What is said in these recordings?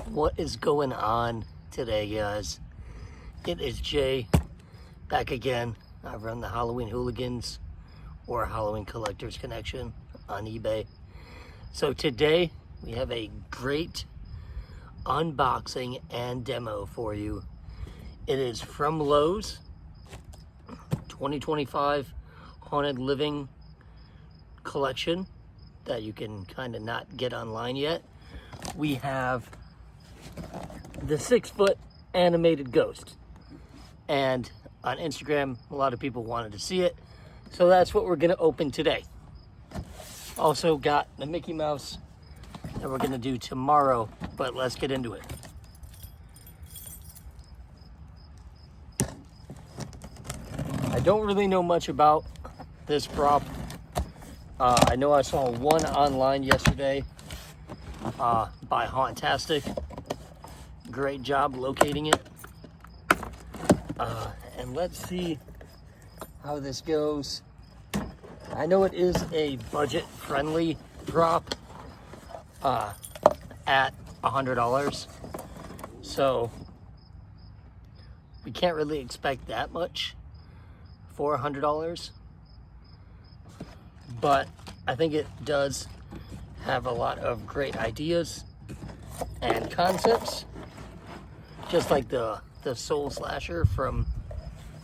What is going on today, guys? It is Jay back again. I run the Halloween Hooligans or Halloween Collectors Connection on eBay. So today we have a great unboxing and demo for you. It is from Lowe's 2025 Haunted Living collection that you can kind of not get online yet. We have the 6-foot animated ghost, and on Instagram a lot of people wanted to see it, so that's what we're gonna open today. Also got the Mickey Mouse that we're gonna do tomorrow, but let's get into it. I don't really know much about this prop. I know I saw one online yesterday by Hauntastic. Great job locating it. And let's see how this goes. I know it is a budget-friendly prop at $100, so we can't really expect that much for $100. But I think it does have a lot of great ideas and concepts, just like the Soul Slasher from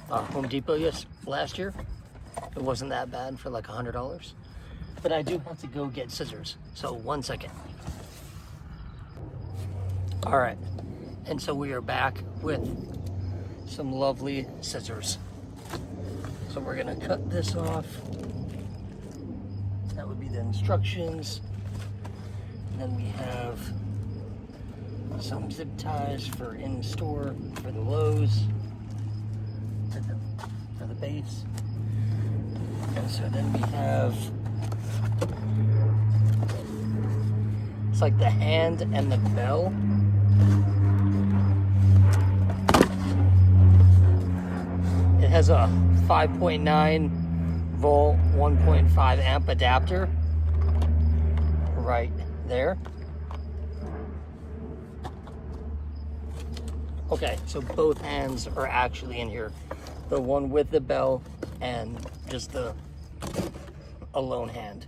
Home Depot last year. It wasn't that bad for like $100. But I do have to go get scissors, so 1 second. All right, and so we are back with some lovely scissors. So we're gonna cut this off. That would be the instructions. And then we have some zip ties for in store for the Lowe's, for the base. And so then we have, it's like the hand and the bell. It has a 5.9 volt 1.5 amp adapter right there. Okay, so both hands are actually in here. The one with the bell and just the alone hand.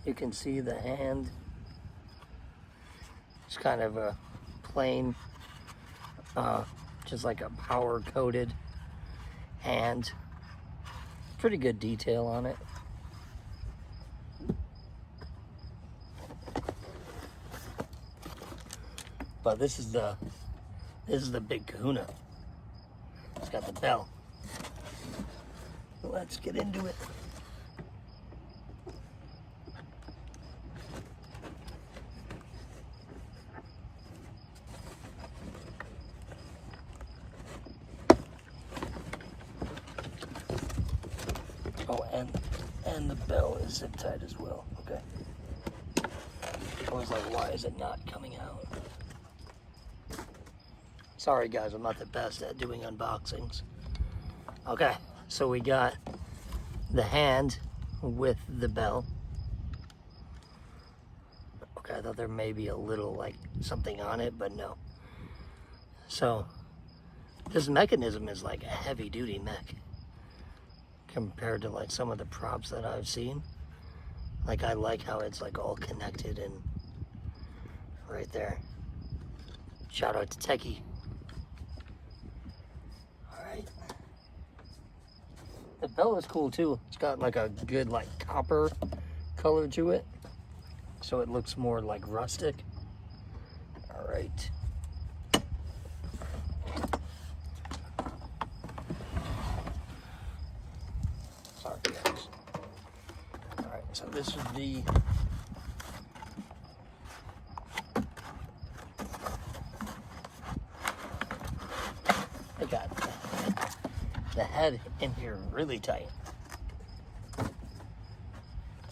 You can see the hand. It's kind of a plain, just like a power coated hand. Pretty good detail on it. But this is the big kahuna. It's got the bell. Let's get into it. Oh, and the bell is zip tied as well. Okay. I was like, why is it not coming out? Sorry guys, I'm not the best at doing unboxings. Okay, so we got the hand with the bell. Okay, I thought there may be a little like something on it, but no. So this mechanism is like a heavy duty mech compared to like some of the props that I've seen. Like I like how it's like all connected and right there. Shout out to Tekky. Alright. The bell is cool too. It's got like a good like copper color to it, so it looks more like rustic. Alright. Sorry guys. Alright, so this would be I got the head in here really tight.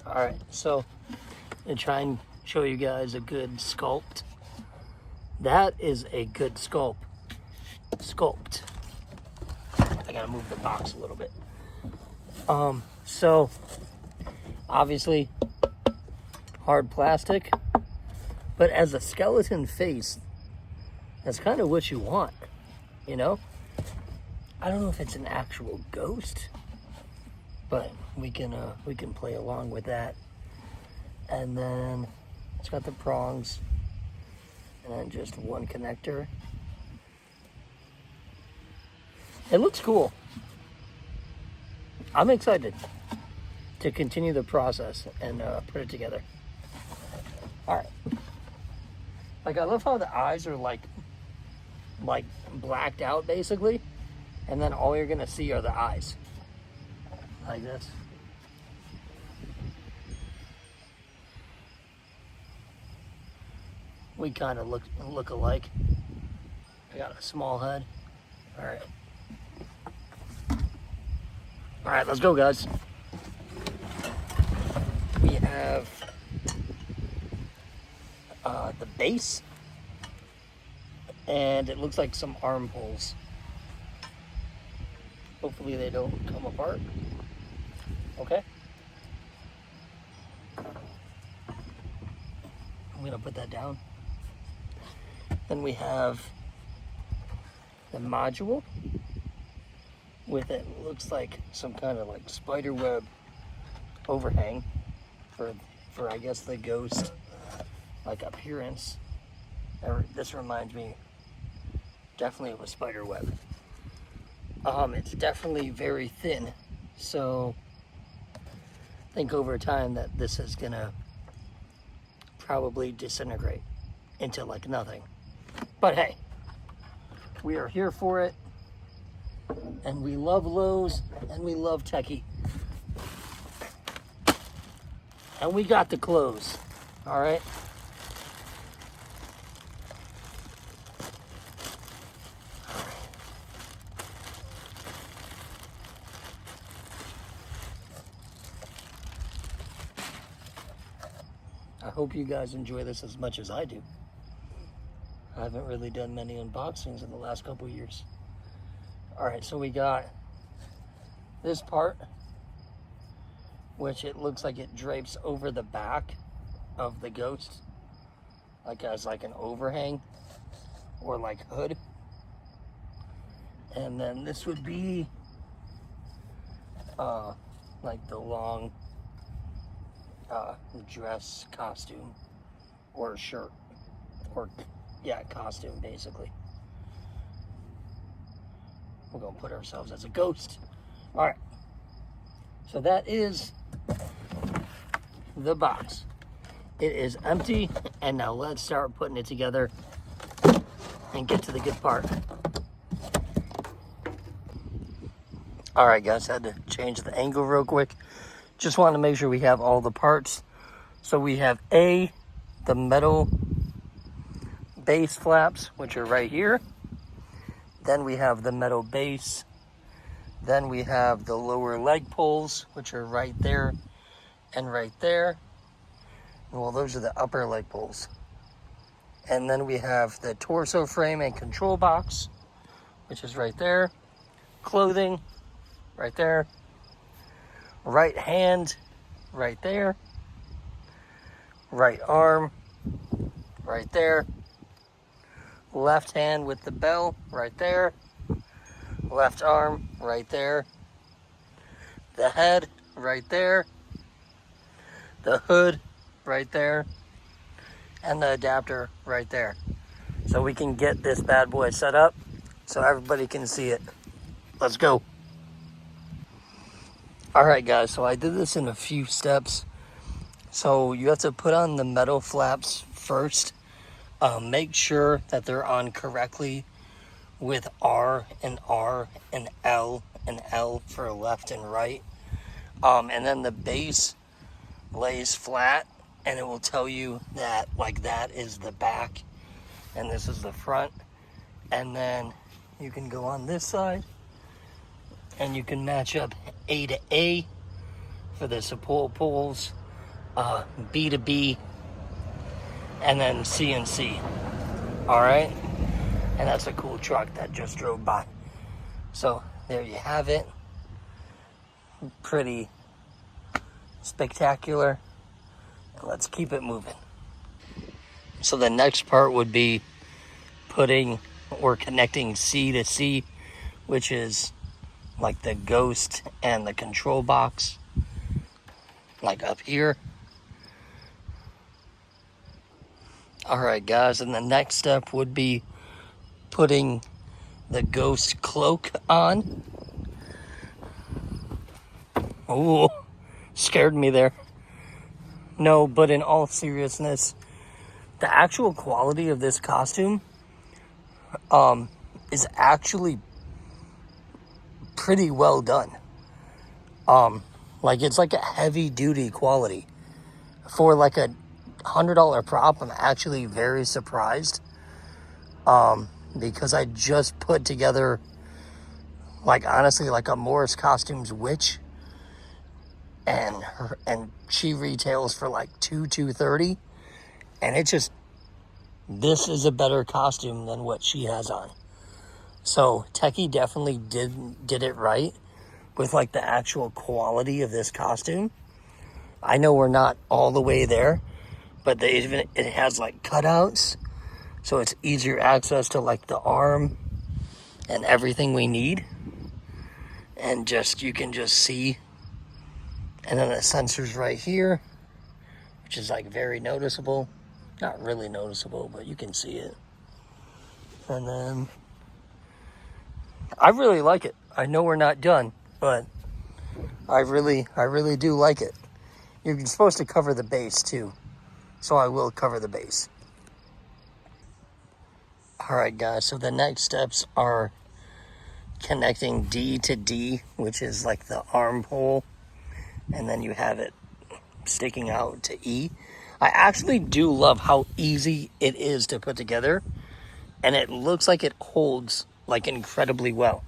Alright, so I'm gonna try and show you guys a good sculpt That is a good sculpt. I gotta move the box a little bit. So obviously hard plastic, but as a skeleton face, that's kind of what you want, you know? I don't know if it's an actual ghost, but we can play along with that. And then it's got the prongs, and then just one connector. It looks cool. I'm excited to continue the process and put it together. All right. Like, I love how the eyes are like blacked out basically, and then all you're gonna see are the eyes, like this. We kind of look alike. I got a small head. All right. All right, let's go, guys. We have the base, and it looks like some arm holes. Hopefully they don't come apart. Okay. I'm gonna put that down. Then we have the module with it looks like some kind of like spider web overhang for I guess the ghost like appearance. This reminds me definitely of a spider web. It's definitely very thin, so I think over time that this is gonna probably disintegrate into like nothing. But hey, we are here for it, and we love Lowe's, and we love Tekky. And we got the clothes, all right? I hope you guys enjoy this as much as I do. I haven't really done many unboxings in the last couple years. All right, so we got this part, which it looks like it drapes over the back of the ghost, like as like an overhang or like hood. And then this would be like the long dress costume or shirt, or yeah, costume basically. We're gonna put ourselves as a ghost. All right, so that is the box. It is empty, and now let's start putting it together and get to the good part. All right, guys, had to change the angle real quick. Just want to make sure we have all the parts. So we have the metal base flaps, which are right here. Then we have the metal base. Then we have the lower leg poles, which are right there and right there. Well, those are the upper leg poles. And then we have the torso frame and control box, which is right there. Clothing, right there. Right hand, right there. Right arm, right there. Left hand with the bell, right there. Left arm, right there. The head, right there. The hood, right there. And the adapter, right there. So we can get this bad boy set up so everybody can see it. Let's go. All right, guys, so I did this in a few steps. So you have to put on the metal flaps first. Make sure that they're on correctly with R and L for left and right. And then the base lays flat, and it will tell you that like that is the back and this is the front. And then you can go on this side and you can match up A to A for the support poles, B to B, and then C and C. All right, and that's a cool truck that just drove by. So there you have it. Pretty spectacular. Let's keep it moving. So the next part would be putting or connecting C to C, which is like the ghost and the control box, like up here. All right, guys, and the next step would be putting the ghost cloak on. Oh, scared me there. No, but in all seriousness, the actual quality of this costume is actually pretty well done. Like, it's like a heavy duty quality. For like a $100 prop, I'm actually very surprised. Because I just put together, like, honestly, like a Morris Costumes witch, and she retails for like $230, and it just, this is a better costume than what she has on. So Tekky definitely did it right with like the actual quality of this costume. I know we're not all the way there, but it has like cutouts, so it's easier access to like the arm and everything we need. And just, you can just see. And then the sensors right here, which is like very noticeable. Not really noticeable, but you can see it. And then I really like it. I know we're not done, but I really do like it. You're supposed to cover the base too, so I will cover the base. All right, guys, so the next steps are connecting D to D, which is like the arm pole, and then you have it sticking out to E. I actually do love how easy it is to put together, and it looks like it holds like incredibly well.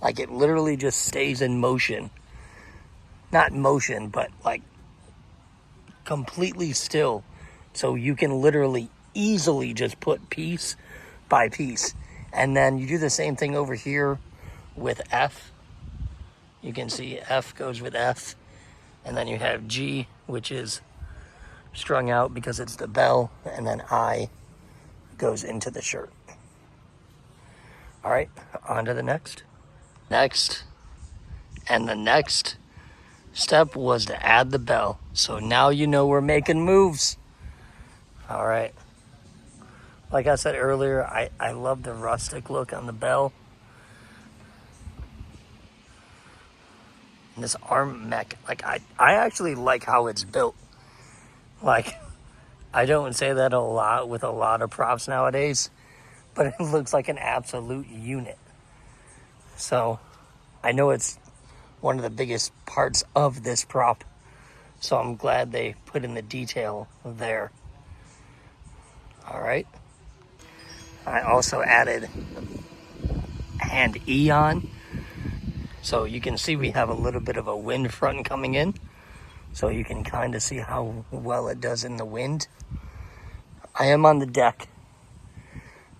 Like, it literally just stays in motion. Not motion, but like completely still. So you can literally easily just put piece by piece. And then you do the same thing over here with F. You can see F goes with F. And then you have G, which is strung out because it's the bell. And then I goes into the shirt. All right, on to the next. And the next step was to add the bell. So now you know we're making moves. All right. Like I said earlier, I love the rustic look on the bell. And this arm mech, like, I actually like how it's built. Like, I don't say that a lot with a lot of props nowadays, but it looks like an absolute unit. So I know it's one of the biggest parts of this prop, so I'm glad they put in the detail there. All right. I also added hand E on, so you can see we have a little bit of a wind front coming in, so you can kind of see how well it does in the wind. I am on the deck,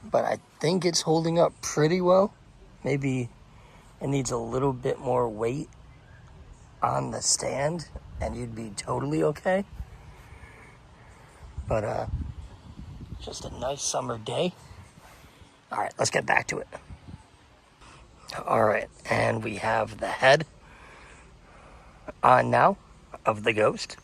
but I think it's holding up pretty well. Maybe it needs a little bit more weight on the stand and you'd be totally okay. But just a nice summer day. All right, let's get back to it. All right, and we have the head on now of the ghost.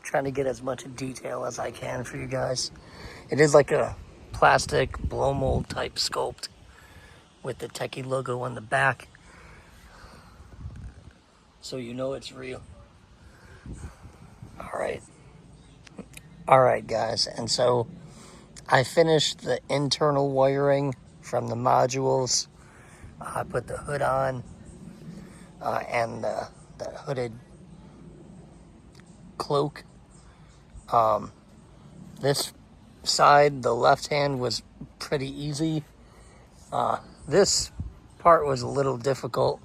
Trying to get as much detail as I can for you guys. It is like a plastic blow mold type sculpt with the Tekky logo on the back, so you know it's real. All right, guys, and so I finished the internal wiring from the modules. I put the hood on and the hooded cloak. This side, the left hand, was pretty easy. This part was a little difficult.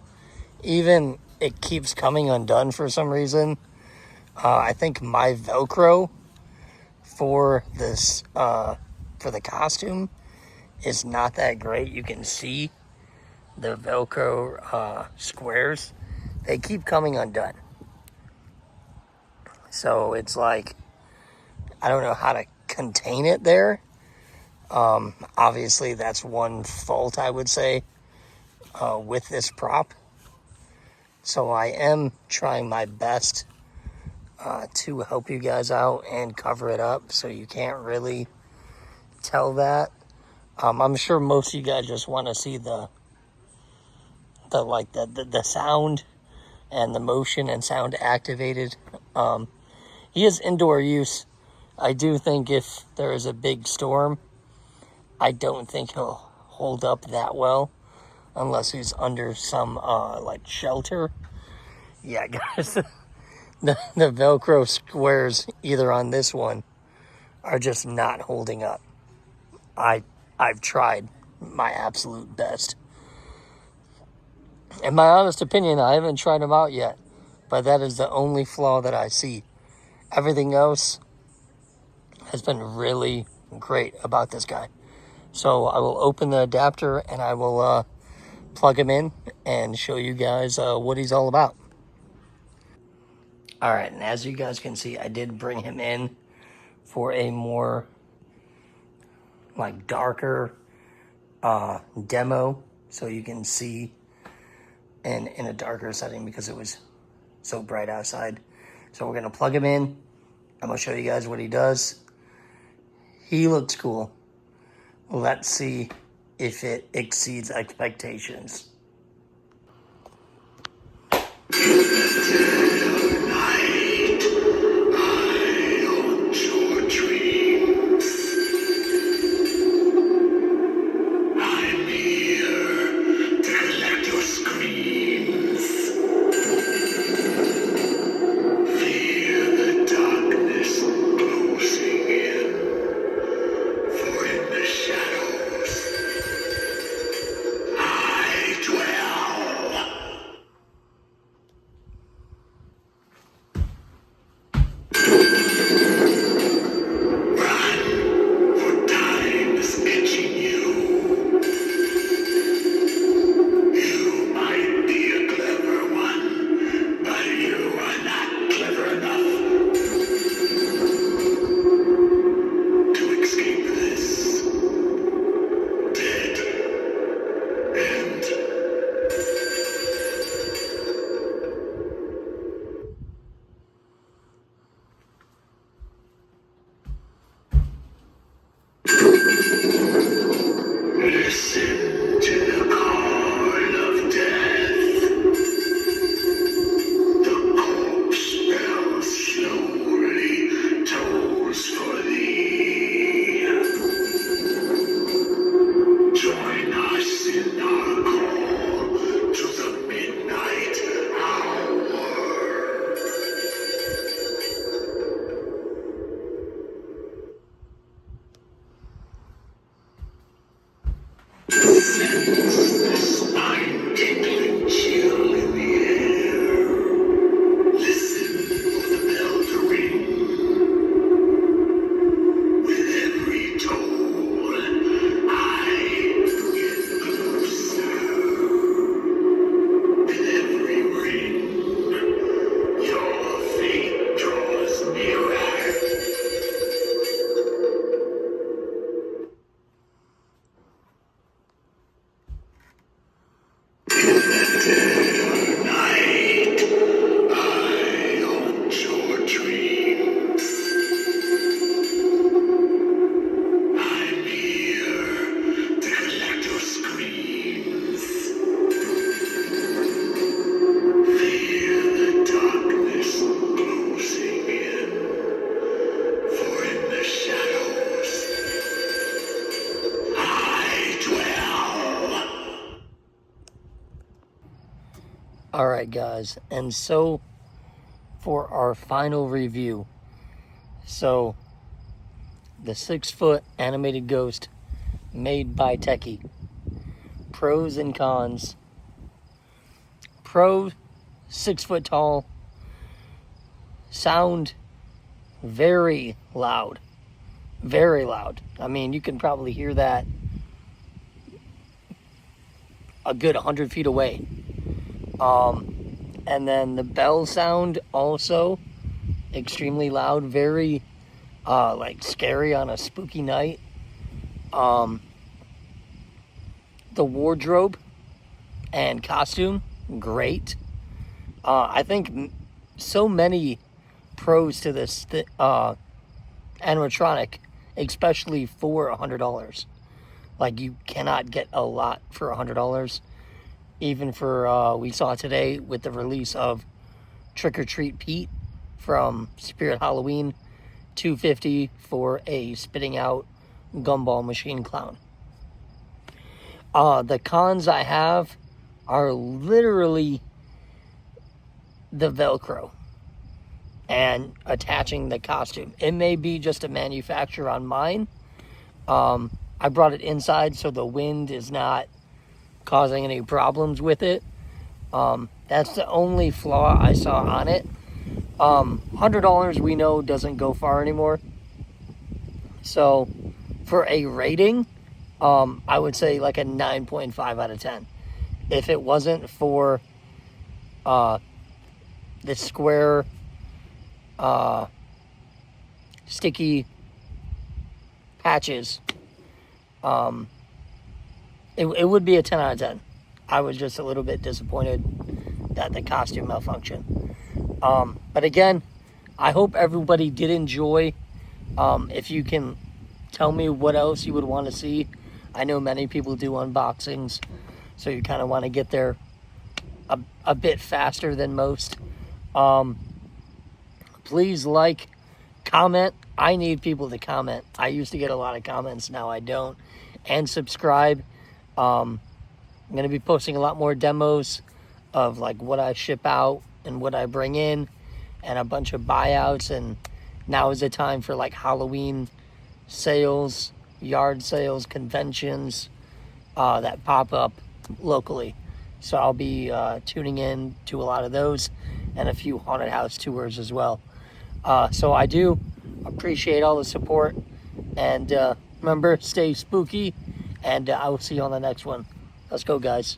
even it keeps coming undone for some reason. I think my Velcro for this, for the costume is not that great. You can see the Velcro squares. They keep coming undone. So it's like, I don't know how to contain it there. Obviously, that's one fault, I would say, with this prop. So I am trying my best to help you guys out and cover it up so you can't really tell that. I'm sure most of you guys just want to see the sound and the motion and sound activated. He is indoor use. I do think if there is a big storm, I don't think he'll hold up that well unless he's under some like shelter. Yeah, guys, the Velcro squares either on this one are just not holding up. I've tried my absolute best. In my honest opinion, I haven't tried them out yet, but that is the only flaw that I see. Everything else has been really great about this guy. So I will open the adapter and I will plug him in and show you guys what he's all about. All right, and as you guys can see, I did bring him in for a more like darker demo, so you can see in a darker setting because it was so bright outside. So we're gonna plug him in. I'm gonna show you guys what he does. He looks cool. Let's see if it exceeds expectations. All right, guys, and so for our final review, so the 6-foot animated ghost made by Tekky. Pros and cons. Pro, 6 foot tall, sound very loud, very loud. I mean, you can probably hear that a good 100 feet away. And then the bell sound also extremely loud, very like scary on a spooky night. The wardrobe and costume, great. I think so many pros to this animatronic, especially for $100. Like, you cannot get a lot for $100. Even for, we saw today with the release of Trick or Treat Pete from Spirit Halloween, $250 for a spitting out gumball machine clown. The cons I have are literally the Velcro and attaching the costume. It may be just a manufacturer on mine. I brought it inside so the wind is not causing any problems with it. That's the only flaw I saw on it. $100 we know doesn't go far anymore. So for a rating, I would say like a 9.5 out of 10. If it wasn't for the square sticky patches, it would be a 10 out of 10. I was just a little bit disappointed that the costume malfunctioned. But again, I hope everybody did enjoy. If you can tell me what else you would want to see. I know many people do unboxings, so you kind of want to get there a bit faster than most. Please like, comment. I need people to comment. I used to get a lot of comments, now I don't. And subscribe. I'm going to be posting a lot more demos of like what I ship out and what I bring in, and a bunch of buyouts. And now is the time for like Halloween sales, yard sales, conventions that pop up locally. So I'll be tuning in to a lot of those and a few haunted house tours as well. So I do appreciate all the support, and remember, stay spooky, and I will see you on the next one. Let's go, guys.